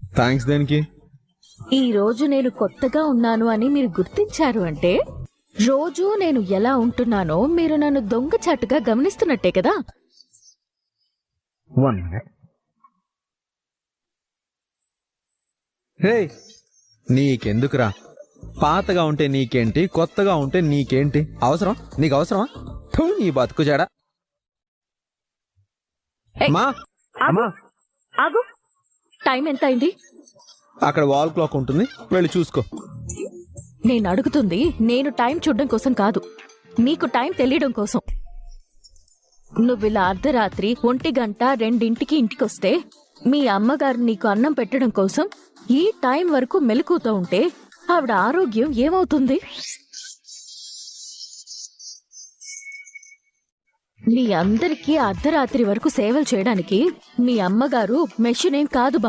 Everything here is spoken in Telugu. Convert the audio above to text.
థ్యాంక్స్ దేనికి? ఈ రోజు నేను కొత్తగా ఉన్నాను అని మీరు గుర్తించారు అంటే రోజు నేను ఎలా ఉంటున్నానో మీరు నన్ను దొంగచాటుగా గమనిస్తున్నట్టే కదా. 1 minute. హే, నీకెందుకురా? పాతగా ఉంటే నీకేంటి, కొత్తగా ఉంటే నీకేంటి? అవసరం? నీకు అవసరమా? థూ, నీ బతుకు జాడా. ఏయ్, మా అమ్మా, ఆగు. టైం ఎంత అయింది? అక్కడ వాల్ క్లాక్ ఉంటుంది, వెళ్ళి చూసుకో. నేను అడుగుతుంది నేను టైం చూడడం కోసం కాదు, నీకు టైం తెలియడం కోసం. నువ్విలా అర్ధరాత్రి 1 గంట 2ంటికి ఇంటికొస్తే మీ అమ్మగారు నీకు అన్నం పెట్టడం కోసం ఈ టైం వరకు మెలకుతూ ఉంటే ఆవిడ ఆరోగ్యం ఏమవుతుంది? మీ అందరికీ అర్ధరాత్రి వరకు సేవలు చేయడానికి మీ అమ్మగారు మెషిన్ ఏం కాదు బాబు.